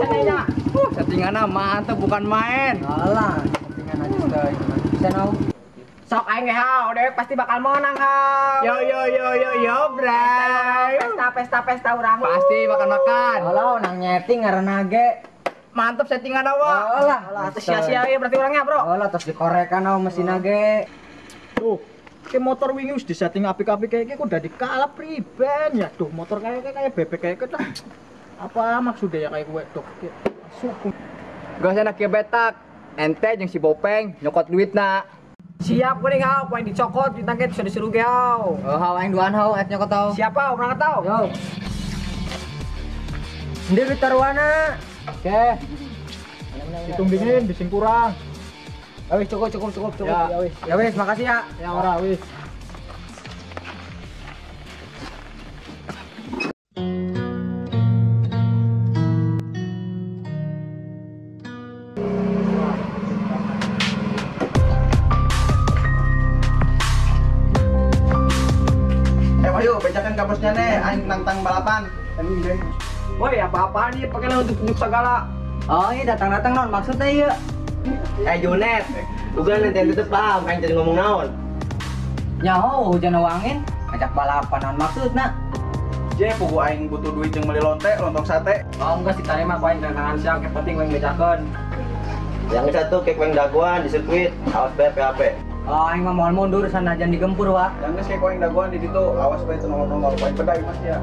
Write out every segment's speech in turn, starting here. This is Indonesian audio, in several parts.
cenanya. Settingan mantep bukan main. Alah, settingan aja sudah bisa nau. Sok aing hao, dewek pasti bakal menang hao. Yo, bray. Pesta urang. Pasti bakal makan. Alah, nang nyeting ngaranna ge. Mantep settingan awa. Alah, sia-sia ya berarti orangnya, Bro. alah terus dikorekan nau mesinna ge. Tuh, ke motor wingi wis disetting apik-apik kayak kok udah dikalap riben ya. Duh, motor kayak bebek kayak kita. Apa maksudnya ya kayak gue tuh? Suku. Gak usah nak betak. Ente jeung si Bopeng nyokot duit nak. Siap kuning hau, poin dicokot, ditangkep sudah disuruh ge hau. Oh, hau aing duaan hau, et nyokot hau. Siapa? Orang tahu. Yo. Ndi taruhana. Oke. Hitung dingin, bising kurang. Ya wis cukup. Ya. Ya wis, makasih ya. Ya ora wis. Ayo, becakan kapusnya nih, aing nantang balapan. Woi, apa-apaan nih pakai lah untuk tunjuk segala. Oh, iya datang non maksudnya iya. Junet, bukan nanti tetep paham, aing jadi ngomong naon. Nyaho hujan angin, ngajak balapan non maksudna. Je, pugu aing butuh duit yang beli lontong sate. Oh enggak sih tadi mah poin tangan siang, yang penting yang becakan. Yang satu kek weng daguan di sirkuit, awas bayar PHP. Oh, aing mah mohon mundur sana aja digempur wa. Yang kek weng daguan di situ, awas bayar itu nomor poin pedai mas ya.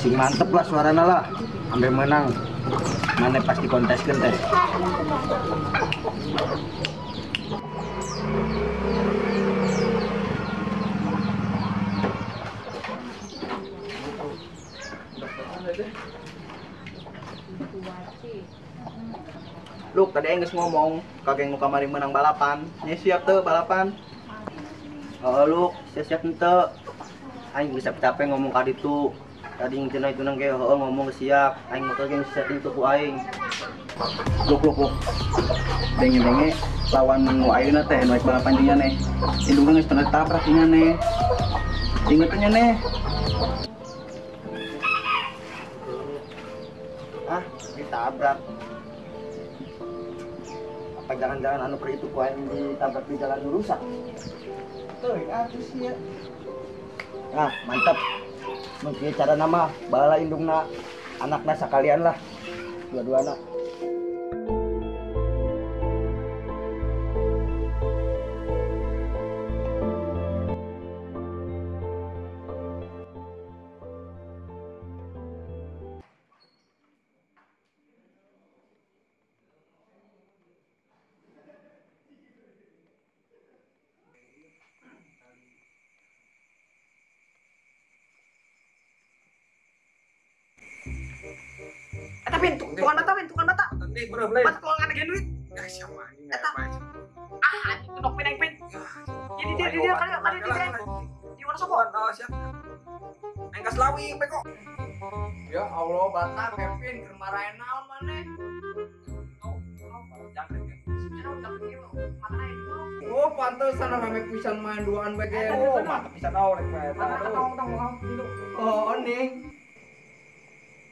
Sing mantep lah suarana lah, sampai menang. Mana pasti kontes teh. Luk, tadi aing geus ngomong, kakek nu kamari menang balapan. Nya siap tuh balapan. Oh, Luk, siap henteu. Aing geus capek ngomong ka ditu. Tadi cenah itu nang ge heueuh ngomong siap. Aing motor ge setting tuh ku aing. Luk. Denge lawan nu ayeuna teh nu balapan jeung nya indungna geus pernah tabrak nya nih. Inget nya nih. Ditabrak. Apa jangan-jangan anu per itu ku aing ditabrak di jalan rusak? Tuh, atuh sih ya. Nah, mantap. Mungkin cara nama bala indungna anakna sakalian lah. Dua-duana. Tapi tukang mata. Tadi bener-bener. Mata kalau nggak ada duit. Ya siapa ini Eta. Itu dok pinang. Jadi dia di mana sopo? Oh, siap. Engkas lawi peko. Ya Allah, Batak Kevin kemarahin naon maneh. Oh, pantesan rame pisan main duaan bae. Oh, mantap pisan awet bae. Oh, ning.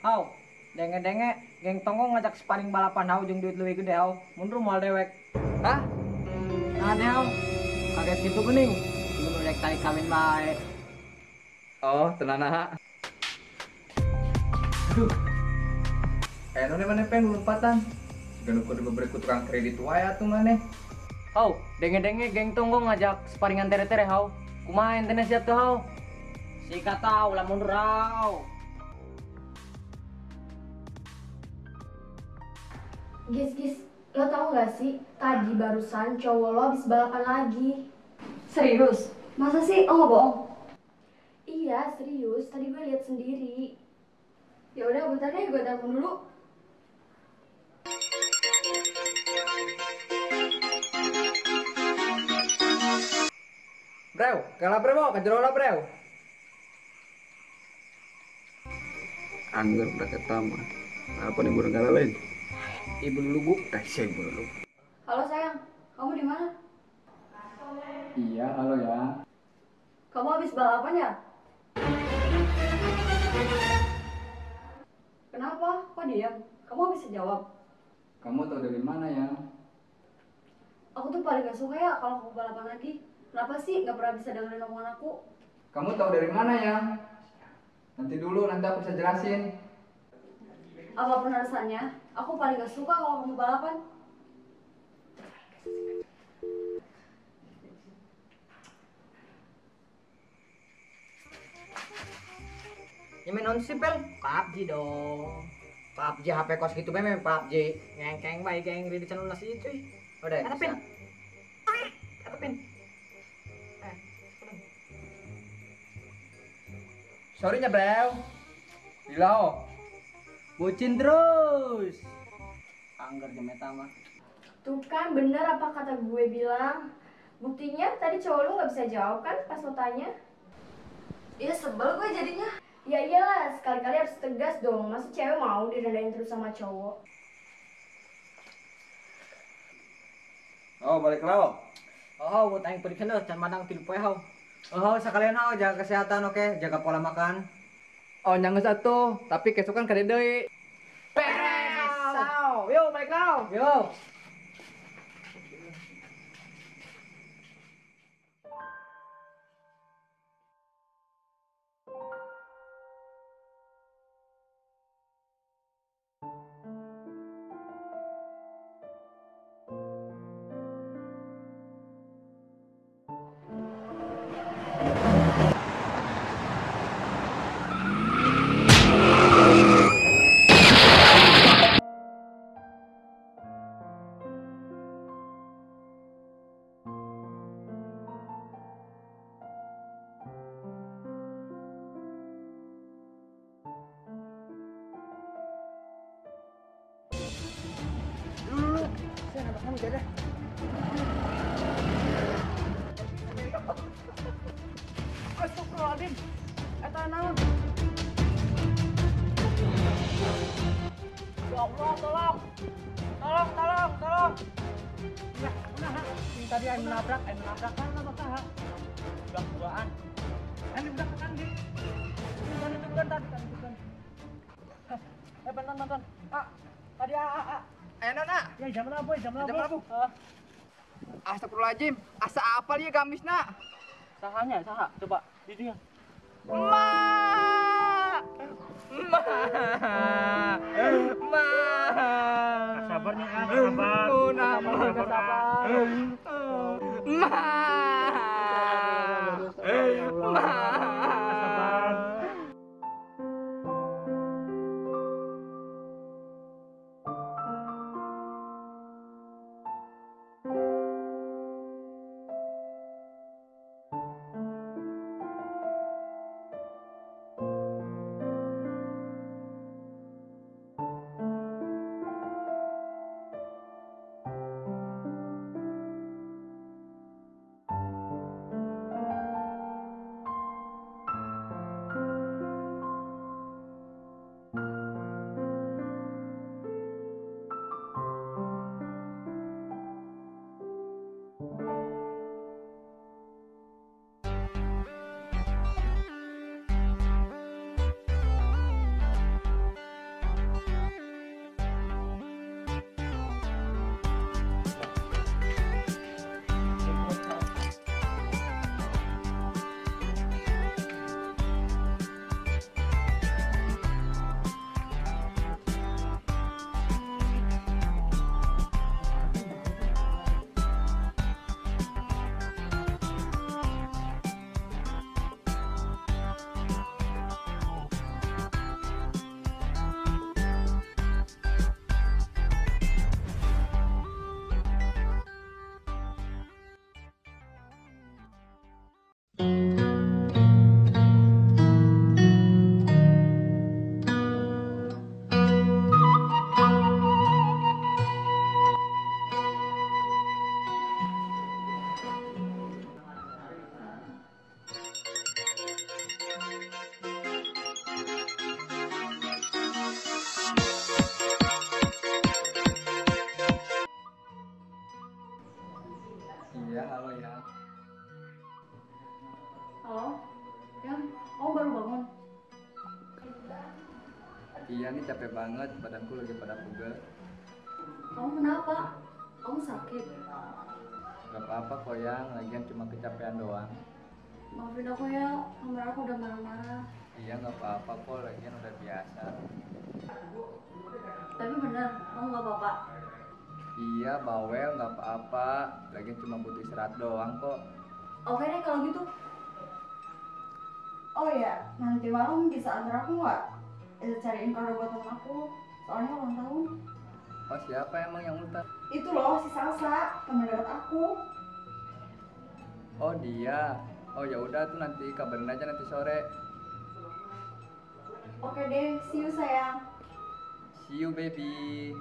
Hau, denge geng tonggong ngajak sparring balapan hau jeung duit leuwih gede hau. Mundur moal dewek. Hah? Nah, deh hau. Kaget gitu geuning. Mun rek tarik kawin bae. Oh, tenana. Aduh. Nu mana pengen lompatan. Ganu kudu beberek tukang kredit wae atuh maneh. Hau, denge geng tonggong ngajak sparingan tere-tere hau. Kumaha entena siap tuh hau? Sikat hau, ulah mundur hau. Gis, lo tau gak sih? Tadi barusan cowok lo habis balapan lagi. Serius? Masa sih? Oh nggak bohong? Iya, serius. Tadi gue lihat sendiri. Ya udah bentar deh, gue telepon dulu. Bro, kalah bro, kejerola bro. Angger udah ketama. Apa nih burung kala lain? Ibu dulu bu. Saya ibu dulu. Halo sayang, kamu di mana? Iya, halo ya. Kamu habis balapan ya? Kenapa? Kok diam? Kamu bisa jawab. Kamu tahu dari mana ya? Aku tuh paling gak suka ya kalau kamu balapan lagi. Kenapa sih gak pernah bisa dengerin omongan aku? Kamu tahu dari mana ya? Nanti dulu, nanti aku bisa jelasin. Apapun alasannya, aku paling gak suka kalau kamu balapan. Ya main on sih pel. PUBG dong. PUBG HP kos gitu memang PUBG. Ngengkeng baik geng di channel nasi cuy. Udah. Ada pin. Ada pin. Sorry nya bro. Gila. Bucin terus. Angger jemeta mah. Tuh kan bener apa kata gue bilang. Buktinya tadi cowok lu gak bisa jawab kan pas lo tanya. Iya sebel gue jadinya. Ya iyalah, sekali-kali harus tegas dong. Masa cewek mau direndahin terus sama cowok? Oh, balik lo. Oh, buat aing periksa deh, can madang tilu poe hau. Oh, sekalian hau jaga kesehatan oke, jaga pola makan. Oh nyangga satu, tapi kesukaan kada deui. Beres. Sao. Yo, balik kau. Yo. Astagfirullahaladzim. Eta naon? Ya Allah, tolong. Tolong. Nah, ini tadi yang menabrak mana maka? Udah duaan. Ini udah ke kan, Bukan itu tadi. Bantuan. Tadi Enak nak. Ya jam berapa? Jam berapa? Astagfirullahaladzim. Asa apa dia gamisna? Sahanya, coba di dia. Ma. Sabarnya, sabar. Sabar. Sabar. Iya nih capek banget, badanku lagi pada pegel. Kamu kenapa? Kamu sakit? Gak apa-apa kok yang, lagian cuma kecapean doang. Maafin aku ya, kemarin aku udah marah-marah. Iya gak apa-apa kok, lagian udah biasa. Tapi bener, kamu gak apa-apa. Iya bawel gak apa-apa, lagian cuma butuh istirahat doang kok. Oke deh kalau gitu. Oh ya, nanti malam bisa antar aku nggak? Bisa cariin kado buat temen aku, soalnya ulang tahun. Oh siapa emang yang ultah? Itu loh si Salsa, temen dekat aku. Oh dia. Oh ya udah tuh nanti kabarin aja nanti sore. Oke deh, see you sayang. See you baby.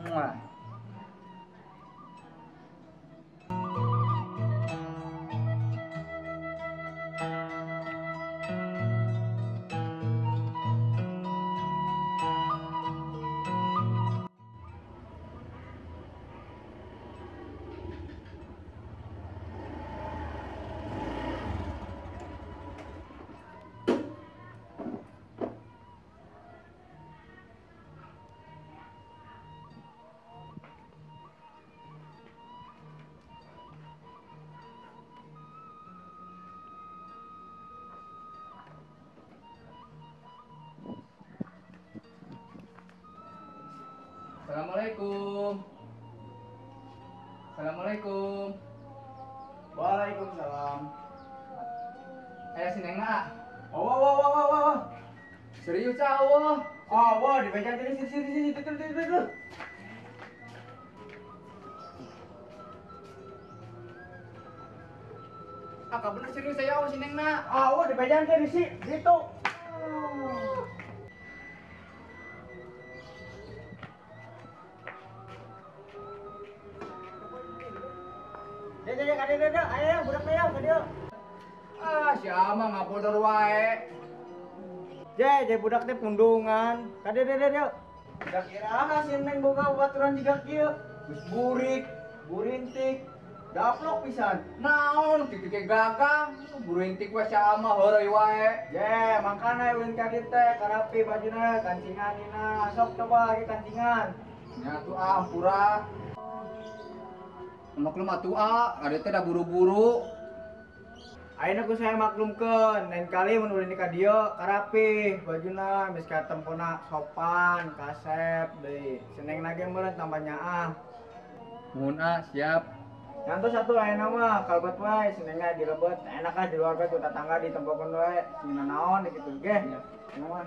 Mwah. Assalamualaikum. Assalamualaikum. Waalaikumsalam. Si Neng nak. Oh, wah, wah, wah, wah, wah. Serius cowok. Oh, wah, di meja sini, tidur. Kak bener serius saya si Neng nak. Ah, wah, di meja di situ. Dek, ayo, budak ayo, kadeo. Si Ama nggak bodor wae. Jeh, budak teh pundungan. Kadeo. Da kira si Neng boga baturan jiga kieu. Geus burik, burintik, daplok pisan. Naon titik gagang, burintik we si Ama heureuy wae. Jeh, makana ulin ka dieu teh karapi bajuna kancingan dina. Sok coba lagi kancingan. Nya tuh ampura. Maklum atuh ada teh da buru-buru. Ayeuna ku saya maklumkeun, lain kali mun ulin ka dieu karapi bajuna geus ka tempona sopan, kasep deui. Senengna ge meureun tambah nyaah. Mun siap. Ngantos satu ayeuna mah kalebet wae senengna direbet. Enak ah di luar bae ku tetangga ditempokeun wae. Sina naon kitu ge. Cenah mah.